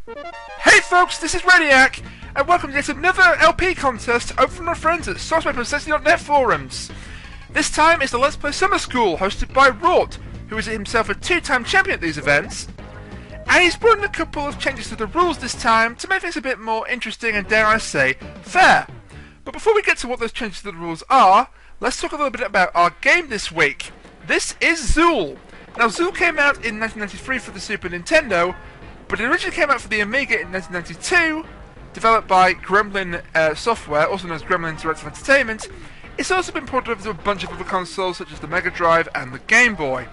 Hey folks, this is Radiac, and welcome to yet another LP contest over from our friends at SocksMakePeopleSexy.net forums. This time it's the Let's Play Summer School, hosted by Rort, who is himself a two-time champion at these events. And he's brought in a couple of changes to the rules this time to make things a bit more interesting and, dare I say, fair. But before we get to what those changes to the rules are, let's talk a little bit about our game this week. This is Zool. Now, Zool came out in 1993 for the Super Nintendo, but it originally came out for the Amiga in 1992, developed by Gremlin Software, also known as Gremlin Interactive Entertainment. It's also been ported over to a bunch of other consoles such as the Mega Drive and the Game Boy.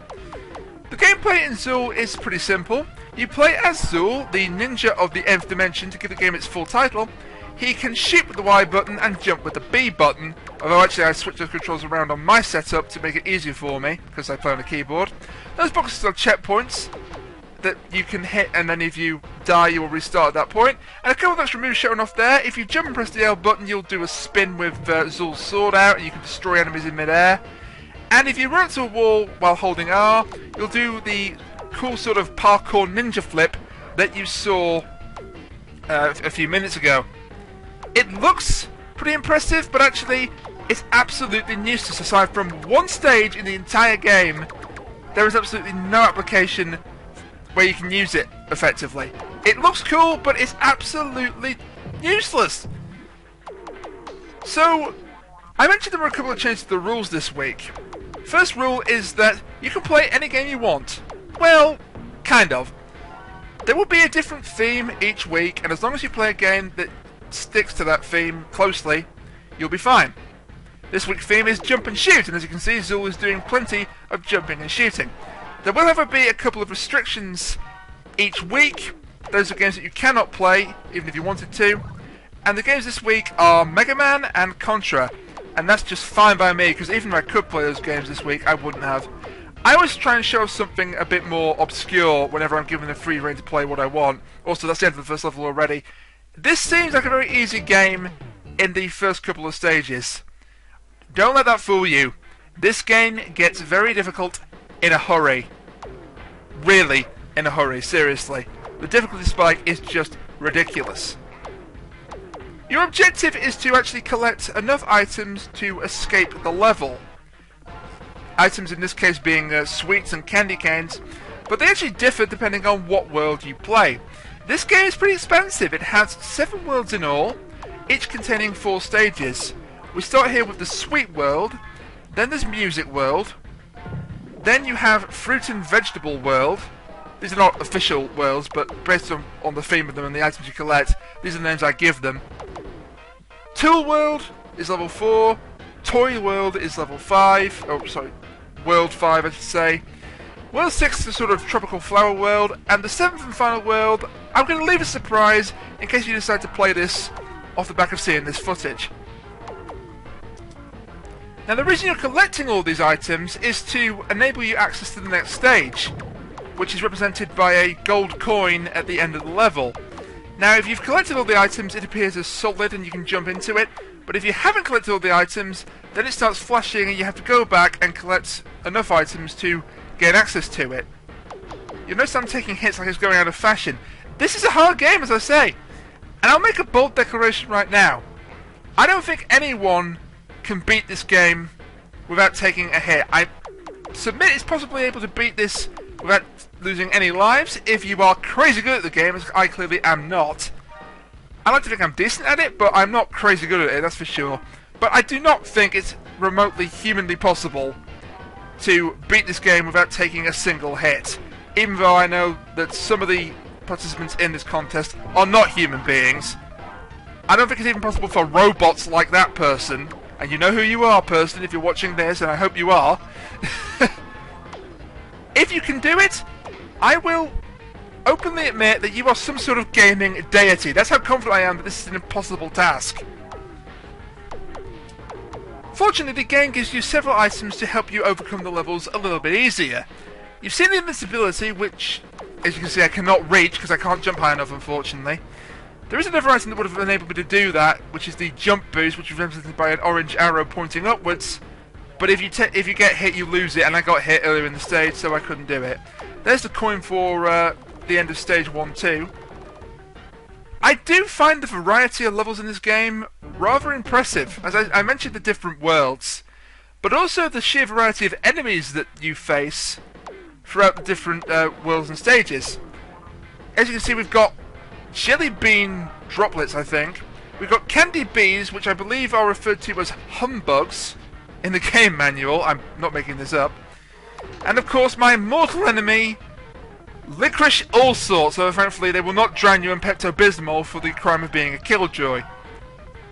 The gameplay in Zool is pretty simple. You play as Zool, the ninja of the nth dimension. To give the game its full title, he can shoot with the Y button and jump with the B button, although actually I switched those controls around on my setup to make it easier for me, because I play on a keyboard. Those boxes are checkpoints that you can hit, and then if you die you will restart at that point. And a couple of extra moves shown off there. If you jump and press the L button, you'll do a spin with Zool's sword out, and you can destroy enemies in midair. And if you run into a wall while holding R, you'll do the cool sort of parkour ninja flip that you saw a few minutes ago. It looks pretty impressive, but actually it's absolutely useless. Aside from one stage in the entire game, there is absolutely no application where you can use it effectively. It looks cool, but it's absolutely useless. So, I mentioned there were a couple of changes to the rules this week. First rule is that you can play any game you want. Well, kind of. There will be a different theme each week, and as long as you play a game that sticks to that theme closely, you'll be fine. This week's theme is jump and shoot, and as you can see, Zool is doing plenty of jumping and shooting. There will however be a couple of restrictions each week. Those are games that you cannot play, even if you wanted to. And the games this week are Mega Man and Contra. And that's just fine by me, because even if I could play those games this week, I wouldn't have. I always try and show something a bit more obscure whenever I'm given a free rein to play what I want. Also, that's the end of the first level already. This seems like a very easy game in the first couple of stages. Don't let that fool you. This game gets very difficult in a hurry. Really, in a hurry, seriously. The difficulty spike is just ridiculous. Your objective is to actually collect enough items to escape the level. Items in this case being sweets and candy canes, but they actually differ depending on what world you play. This game is pretty expensive. It has 7 worlds in all, each containing 4 stages. We start here with the Sweet World, then there's Music World, then you have Fruit and Vegetable World. These are not official worlds, but based on the theme of them and the items you collect, these are the names I give them. Tool World is level 4, Toy World is level 5, oh sorry, World 5 I should say. World 6 is the sort of tropical flower world, and the 7th and final world, I'm going to leave a surprise in case you decide to play this off the back of seeing this footage. Now the reason you're collecting all these items is to enable you access to the next stage, which is represented by a gold coin at the end of the level. Now if you've collected all the items, it appears as solid and you can jump into it, but if you haven't collected all the items, then it starts flashing and you have to go back and collect enough items to gain access to it. You'll notice I'm taking hits like it's going out of fashion. This is a hard game, as I say, and I'll make a bold declaration right now. I don't think anyone can beat this game without taking a hit. I submit it's possibly able to beat this without losing any lives if you are crazy good at the game, as I clearly am not. I like to think I'm decent at it, but I'm not crazy good at it, that's for sure. But I do not think it's remotely humanly possible to beat this game without taking a single hit. Even though I know that some of the participants in this contest are not human beings. I don't think it's even possible for robots like that person, and you know who you are, person, if you're watching this, and I hope you are. If you can do it, I will openly admit that you are some sort of gaming deity. That's how confident I am that this is an impossible task. Fortunately, the game gives you several items to help you overcome the levels a little bit easier. You've seen the invincibility, which, as you can see, I cannot reach because I can't jump high enough, unfortunately. There is another item that would have enabled me to do that, which is the jump boost, which is represented by an orange arrow pointing upwards. But if you get hit, you lose it, and I got hit earlier in the stage, so I couldn't do it. There's the coin for the end of stage 1-2. I do find the variety of levels in this game rather impressive, as I mentioned the different worlds, but also the sheer variety of enemies that you face throughout the different worlds and stages. As you can see, we've got jelly bean droplets, I think. We've got candy bees, which I believe are referred to as humbugs in the game manual. I'm not making this up. And of course, my mortal enemy, licorice all sorts, so thankfully they will not drown you in Pepto-Bismol for the crime of being a killjoy.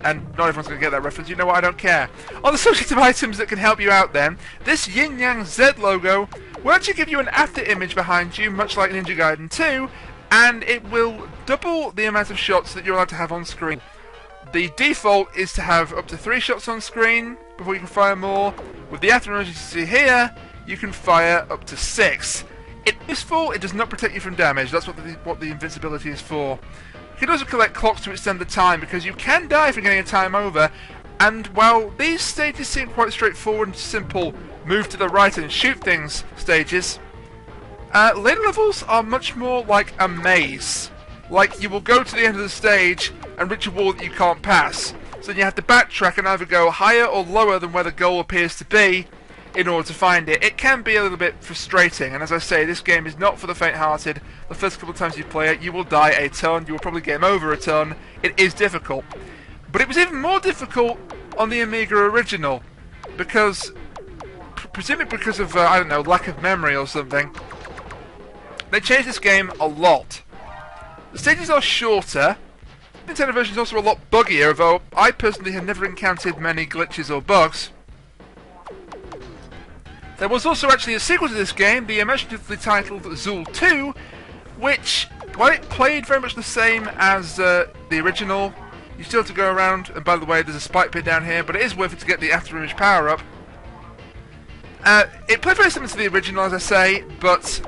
And not everyone's going to get that reference, you know what, I don't care. On the subject of items that can help you out then, this Yin Yang Z logo will actually give you an after image behind you, much like Ninja Gaiden 2, and it will double the amount of shots that you're allowed to have on screen. The default is to have up to 3 shots on screen before you can fire more. With the after image you see here, you can fire up to 6. It's useful, it does not protect you from damage, that's what the invincibility is for. You can also collect clocks to extend the time, because you can die from getting a time over, and while these stages seem quite straightforward and simple, move to the right and shoot things stages, later levels are much more like a maze. Like, you will go to the end of the stage and reach a wall that you can't pass, so then you have to backtrack and either go higher or lower than where the goal appears to be in order to find it. It can be a little bit frustrating, and as I say, this game is not for the faint-hearted. The first couple of times you play it, you will die a ton, you will probably game over a ton. It is difficult. But it was even more difficult on the Amiga original, because, presumably because of, I don't know, lack of memory or something, they changed this game a lot. The stages are shorter. The Nintendo version is also a lot buggier, although I personally have never encountered many glitches or bugs. There was also actually a sequel to this game, the imaginatively titled Zool 2, which, while it played very much the same as the original, you still have to go around, and by the way, there's a spike pit down here, but it is worth it to get the after image power up. It played very similar to the original, as I say, but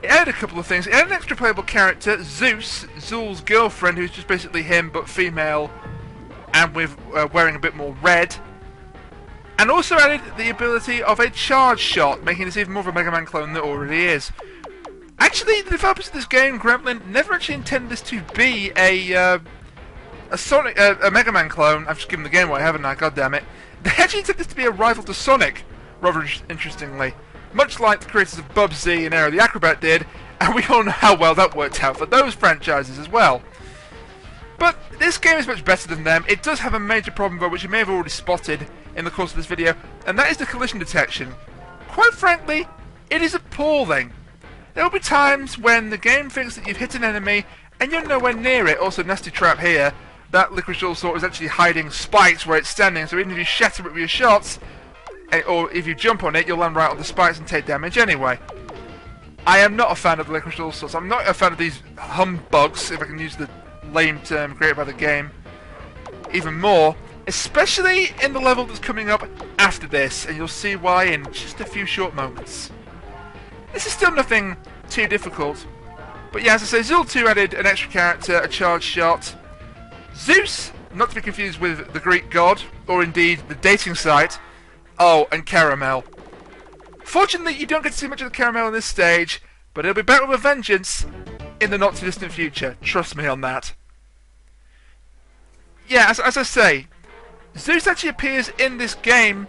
it added a couple of things. It added an extra playable character, Zeus, Zool's girlfriend, who's just basically him, but female, and with wearing a bit more red. And also added the ability of a charge shot, making this even more of a Mega Man clone than it already is. Actually, the developers of this game, Gremlin, never actually intended this to be a Mega Man clone. I've just given the game away, haven't I? God damn it! They actually intended this to be a rival to Sonic, rather interestingly, much like the creators of Bubsy and Aero the Acrobat did, and we all know how well that worked out for those franchises as well. But this game is much better than them. It does have a major problem though, which you may have already spotted in the course of this video, and that is the collision detection. Quite frankly, it is appalling. There will be times when the game thinks that you've hit an enemy and you're nowhere near it. Also, nasty trap here. That licorice all sort is actually hiding spikes where it's standing, so even if you shatter it with your shots, or if you jump on it, you'll land right on the spikes and take damage anyway. I am not a fan of the licorice all sorts. I'm not a fan of these humbugs, if I can use the lame term created by the game, even more, especially in the level that's coming up after this, and you'll see why in just a few short moments. This is still nothing too difficult, but yeah, as I say, Zool 2 added an extra character, a charge shot. Zeus, not to be confused with the Greek god, or indeed the dating site. Oh, and Caramel. Fortunately, you don't get to see much of the Caramel in this stage, but it'll be back with a vengeance in the not too distant future. Trust me on that. Yeah, as I say, Zeus actually appears in this game,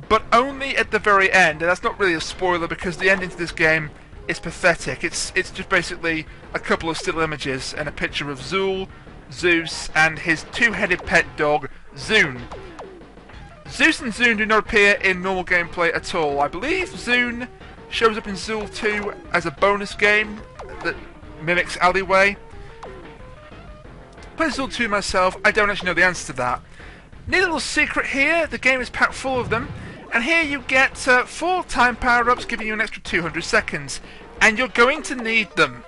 but only at the very end, and that's not really a spoiler because the ending to this game is pathetic. It's just basically a couple of still images and a picture of Zool, Zeus, and his two-headed pet dog, Zoon. Zeus and Zoon do not appear in normal gameplay at all. I believe Zoon shows up in Zool 2 as a bonus game that mimics Alleyway. Played Zool 2 myself, I don't actually know the answer to that. Neat little secret here, the game is packed full of them, and here you get 4 time power-ups giving you an extra 200 seconds, and you're going to need them.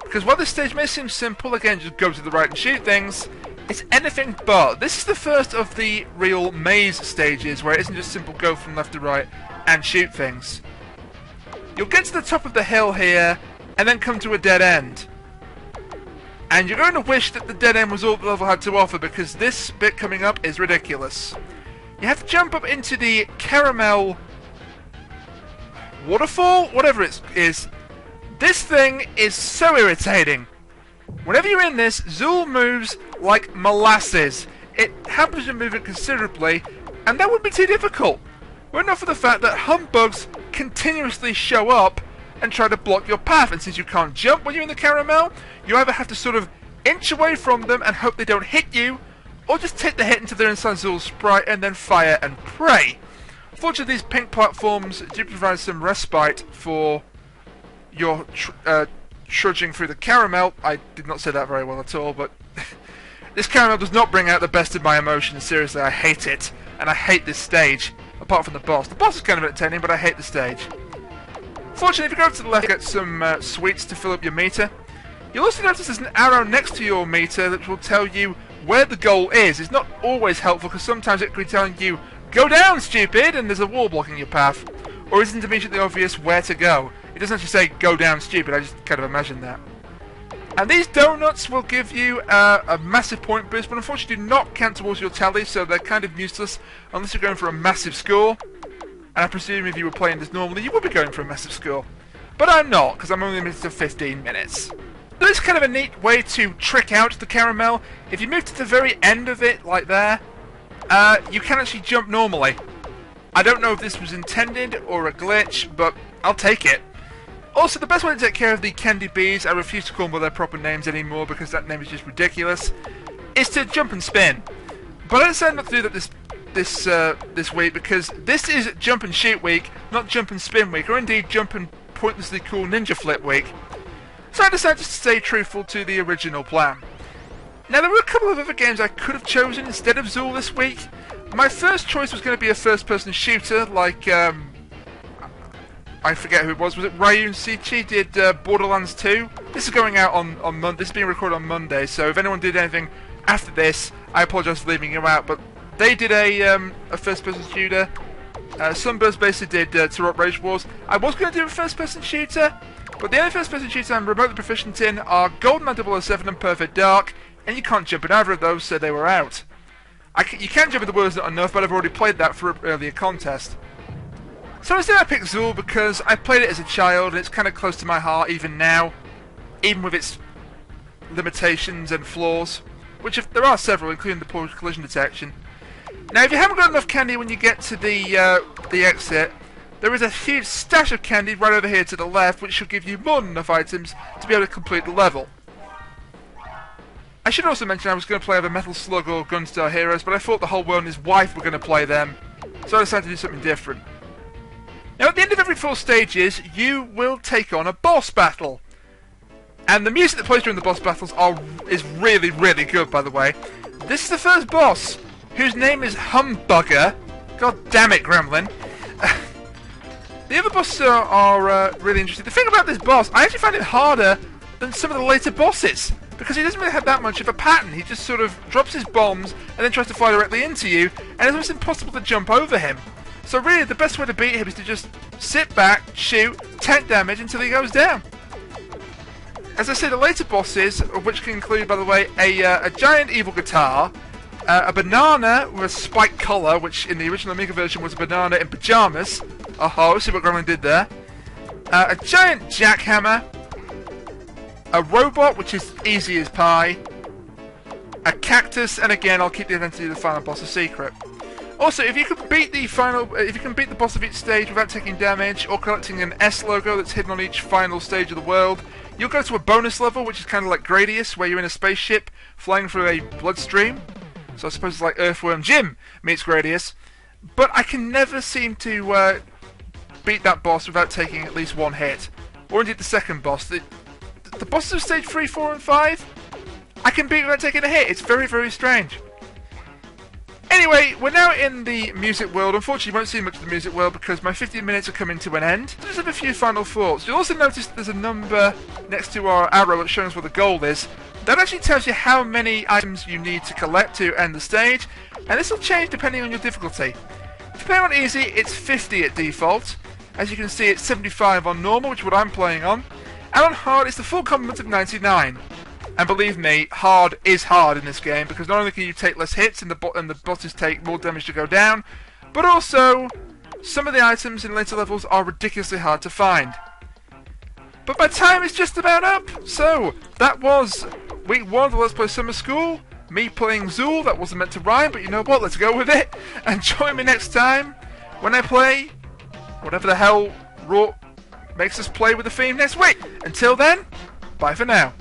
Because while this stage may seem simple, again just go to the right and shoot things, it's anything but. This is the first of the real maze stages where it isn't just simple go from left to right and shoot things. You'll get to the top of the hill here and then come to a dead end. And you're going to wish that the dead end was all the level had to offer, because this bit coming up is ridiculous. You have to jump up into the caramel waterfall, whatever it is. This thing is so irritating. Whenever you're in this, Zool moves like molasses. It hampers your movement considerably, and that wouldn't be too difficult. Were it not for the fact that humbugs continuously show up and try to block your path, and since you can't jump when you're in the caramel, you either have to sort of inch away from them and hope they don't hit you, or just take the hit until they're inside Zool's sprite and then fire and pray. Fortunately, these pink platforms do provide some respite for your trudging through the caramel. I did not say that very well at all, but this caramel does not bring out the best of my emotions. Seriously, I hate it, and I hate this stage, apart from the boss. The boss is kind of entertaining, but I hate the stage. Fortunately, if you go up to the left, get some sweets to fill up your meter. You'll also notice there's an arrow next to your meter that will tell you where the goal is. It's not always helpful, because sometimes it could be telling you, "Go down, stupid," and there's a wall blocking your path. Or isn't immediately obvious where to go. It doesn't actually say, "Go down, stupid," I just kind of imagine that. And these donuts will give you a massive point boost, but unfortunately do not count towards your tally, so they're kind of useless unless you're going for a massive score. And I presume if you were playing this normally, you would be going for a massive score. But I'm not, because I'm only limited to 15 minutes. There is kind of a neat way to trick out the caramel. If you move to the very end of it, like there, you can actually jump normally. I don't know if this was intended or a glitch, but I'll take it. Also, the best way to take care of the candy bees, I refuse to call them by their proper names anymore because that name is just ridiculous, is to jump and spin. But I decided not to do that this week because this is jump and shoot week, not jump and spin week, or indeed jump and pointlessly cool ninja flip week. So I decided to stay truthful to the original plan. Now, there were a couple of other games I could have chosen instead of Zool this week. My first choice was going to be a first-person shooter, like, I forget who it was it Ryun Sichi did Borderlands 2? This is going out on Monday, this is being recorded on Monday, so if anyone did anything after this, I apologise for leaving you out, but they did a first-person shooter. Sunburst basically did Turok Rage Wars. I was going to do a first-person shooter, but the only first-person shooter I'm remotely proficient in are GoldenEye 007 and Perfect Dark, and you can't jump in either of those, so they were out. You can jump in The World Is Not Enough, but I've already played that for an earlier contest. So instead I picked Zool because I played it as a child, and it's kind of close to my heart even now, even with its limitations and flaws, which there are several, including the poor collision detection. Now, if you haven't got enough candy when you get to the exit, there is a huge stash of candy right over here to the left, which should give you more than enough items to be able to complete the level. I should also mention I was going to play either Metal Slug or Gunstar Heroes, but I thought the whole world and his wife were going to play them, so I decided to do something different. Now, at the end of every 4 stages, you will take on a boss battle. And the music that plays during the boss battles is really, really good, by the way. This is the first boss, whose name is Humbugger. God damn it, Gremlin. The other bosses are really interesting. The thing about this boss, I actually find it harder than some of the later bosses, because he doesn't really have that much of a pattern. He just sort of drops his bombs and then tries to fly directly into you, and it's almost impossible to jump over him. So really, the best way to beat him is to just sit back, shoot, tank damage until he goes down. As I say, the later bosses, which can include, by the way, a giant evil guitar, a banana with a spiked collar, which in the original Amiga version was a banana in pyjamas. Oh-ho, see what Gremlin did there. A giant jackhammer, a robot, which is easy as pie, a cactus, and again, I'll keep the identity of the final boss a secret. Also, if you can beat the boss of each stage without taking damage or collecting an S logo that's hidden on each final stage of the world, you'll go to a bonus level, which is kind of like Gradius, where you're in a spaceship flying through a bloodstream. So I suppose it's like Earthworm Jim meets Gradius. But I can never seem to beat that boss without taking at least 1 hit. Or indeed the second boss. The bosses of stage 3, 4 and 5, I can beat without taking a hit. It's very, very strange. Anyway, we're now in the music world. Unfortunately, you won't see much of the music world because my 15 minutes are coming to an end. So just have a few final thoughts. You'll also notice there's a number next to our arrow that shows us what the goal is. That actually tells you how many items you need to collect to end the stage, and this will change depending on your difficulty. If you play on easy, it's 50 at default. As you can see, it's 75 on normal, which is what I'm playing on. And on hard, it's the full complement of 99. And believe me, hard is hard in this game, because not only can you take less hits and the bosses take more damage to go down, but also some of the items in later levels are ridiculously hard to find. But my time is just about up. So that was week 1 of the Let's Play Summer School. Me playing Zool. That wasn't meant to rhyme, but you know what? Let's go with it. And join me next time when I play whatever the hell makes us play with the theme next week. Until then, bye for now.